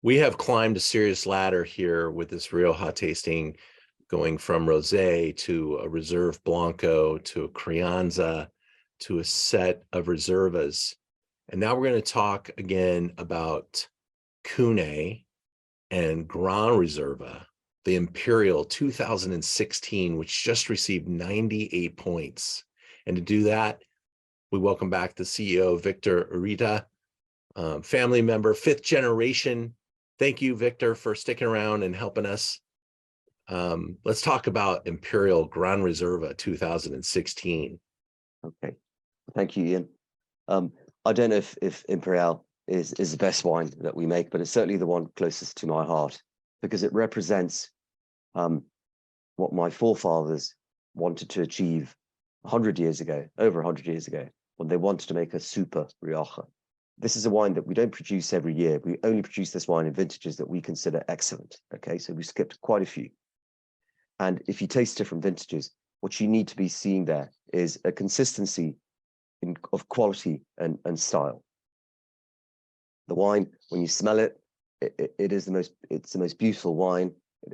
We have climbed a serious ladder here with this Rioja tasting, going from rosé to a Reserve Blanco to a Crianza to a set of Reservas. And now we're going to talk again about Cune and Gran Reserva, the Imperial 2016, which just received 98 points. And to do that, we welcome back the CEO, Victor Urrutia, family member, 5th generation. Thank you, Victor, for sticking around and helping us. Let's talk about Imperial Gran Reserva 2016. Okay, thank you, Ian. I don't know if Imperial is the best wine that we make, but it's certainly the one closest to my heart because it represents what my forefathers wanted to achieve 100 years ago, over 100 years ago, when they wanted to make a super Rioja. This is a wine that we don't produce every year. We only produce this wine in vintages that we consider excellent. Okay, so we skipped quite a few. And if you taste different vintages, what you need to be seeing there is a consistency of quality and style. The wine, when you smell it, it's the most beautiful wine.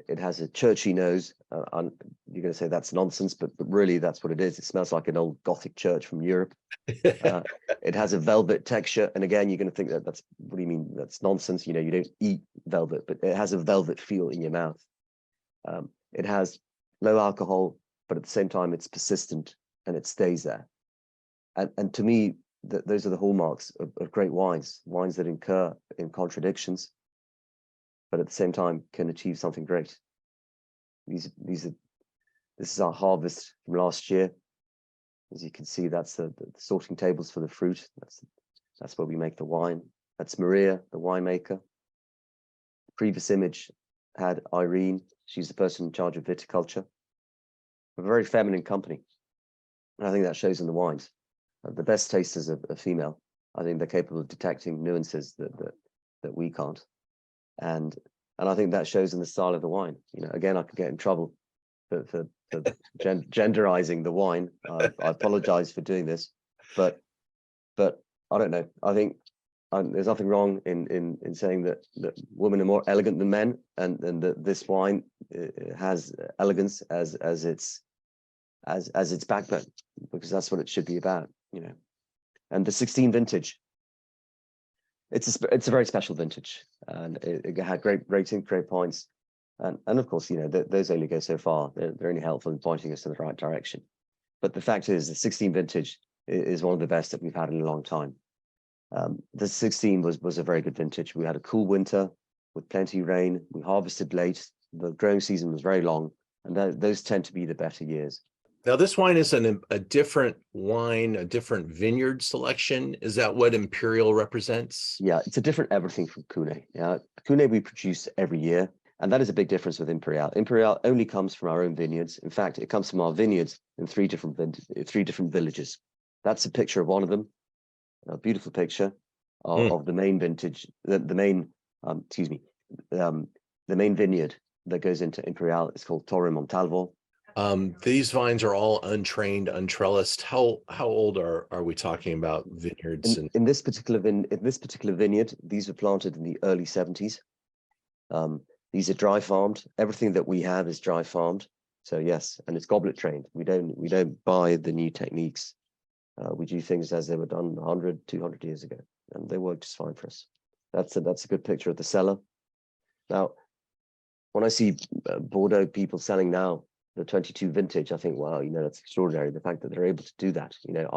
It has a churchy nose. You're going to say that's nonsense, but really that's what it is. It smells like an old Gothic church from Europe. It has a velvet texture. And again, you're going to think that's, what do you mean? That's nonsense. You know, you don't eat velvet, but it has a velvet feel in your mouth. It has low alcohol, but at the same time, it's persistent and it stays there. And to me, those are the hallmarks of great wines that incur in contradictions, but at the same time can achieve something great. This is our harvest from last year. As you can see, that's the sorting tables for the fruit. That's where we make the wine. That's Maria, the winemaker. The previous image had Irene. She's the person in charge of viticulture. A very feminine company. And I think that shows in the wines. The best tasters are female. I think they're capable of detecting nuances that we can't. And I think that shows in the style of the wine. You know, again, I could get in trouble for genderizing the wine. I apologize for doing this, but I don't know. I think there's nothing wrong in saying that women are more elegant than men, and that this wine has elegance as its backbone, because that's what it should be about, you know. And the 16 vintage, it's a very special vintage, and it had great rating, great points, and of course, you know, those only go so far. They're only helpful in pointing us in the right direction. But the fact is, the 16 vintage is one of the best that we've had in a long time. The 16 was a very good vintage. We had a cool winter with plenty of rain. We harvested late. The growing season was very long, and those tend to be the better years. Now, this wine is a different wine, a different vineyard selection. Is that what Imperial represents? Yeah, it's a different everything from Cune. Yeah, Cune we produce every year, and that is a big difference with Imperial. Imperial only comes from our own vineyards. In fact, it comes from our vineyards in three different villages. That's a picture of one of them. A beautiful picture of the main vintage, the main vineyard that goes into Imperial is called Torre Montalvo. These vines are all untrained, untrellised. How old are we talking about vineyards? In this particular vineyard, these were planted in the early 70s. These are dry farmed. Everything that we have is dry farmed. So yes, and it's goblet trained. We don't buy the new techniques. We do things as they were done 100, 200 years ago, and they work just fine for us. That's a good picture of the cellar. Now, when I see Bordeaux people selling now the 22 vintage, I think, wow, you know, that's extraordinary. The fact that they're able to do that, you know,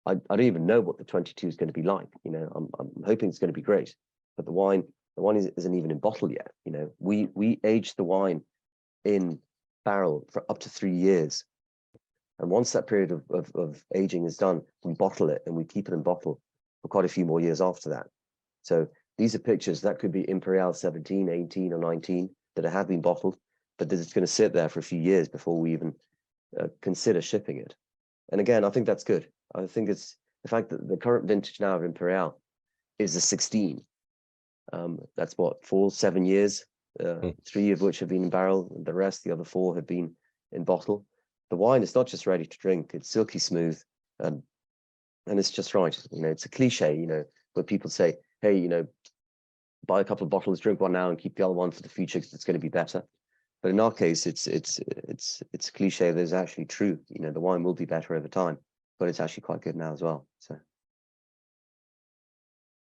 I don't even know what the 22 is going to be like. You know, I'm hoping it's going to be great, but the wine isn't even in bottle yet. You know, we age the wine in barrel for up to 3 years. And once that period of aging is done, we bottle it, and we keep it in bottle for quite a few more years after that. So these are pictures that could be Imperial 17, 18, or 19 that have been bottled, but it's going to sit there for a few years before we even consider shipping it. And again, I think that's good. I think it's the fact that the current vintage now of Imperial is a 16. That's what, 7 years, 3 of which have been in barrel, and the rest, the other 4, have been in bottle. The wine is not just ready to drink; it's silky smooth, and it's just right. You know, it's a cliche, you know, where people say, "Hey, you know, buy a couple of bottles, drink one now, and keep the other one for the future because it's going to be better. But in our case, it's cliche that is actually true. You know, the wine will be better over time, but it's actually quite good now as well. So,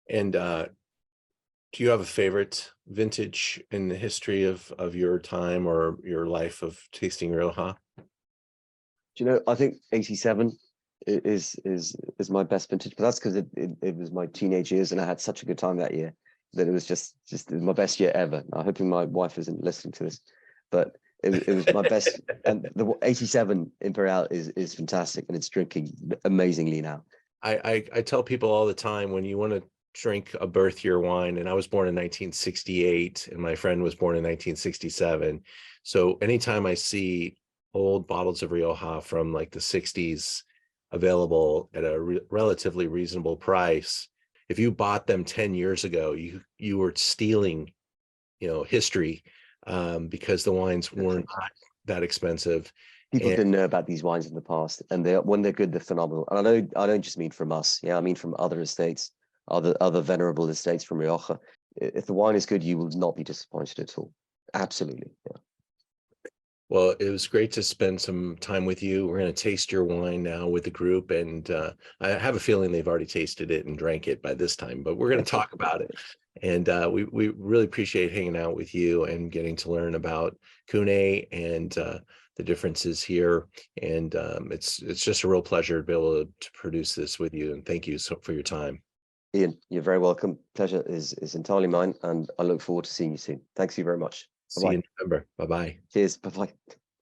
And do you have a favorite vintage in the history of your time or your life of tasting Rioja? do you know, I think 87 is my best vintage, but that's because it was my teenage years and I had such a good time that year that it was just my best year ever. I'm hoping my wife isn't listening to this, but it was my best. And the 87 Imperial is fantastic and it's drinking amazingly now. I tell people all the time, when you want to drink a birth year wine, and I was born in 1968 and my friend was born in 1967. So anytime I see old bottles of Rioja from like the 60s available at a relatively reasonable price, if you bought them 10 years ago, you were stealing, history, because the wines weren't that expensive. People And didn't know about these wines in the past, and when they're good, they're phenomenal. And I don't just mean from us. Yeah, I mean from other estates, other venerable estates from Rioja. If the wine is good, you will not be disappointed at all. Absolutely. Yeah. well, it was great to spend some time with you. We're going to taste your wine now with the group, and I have a feeling they've already tasted it and drank it by this time, but we're going to talk about it. And we really appreciate hanging out with you and getting to learn about Kune and the differences here. And it's just a real pleasure to be able to produce this with you. And thank you for your time. Ian, you're very welcome. Pleasure is entirely mine, and I look forward to seeing you soon. Thanks you very much. See Bye-bye. you in November. Bye-bye. Cheers. Bye-bye.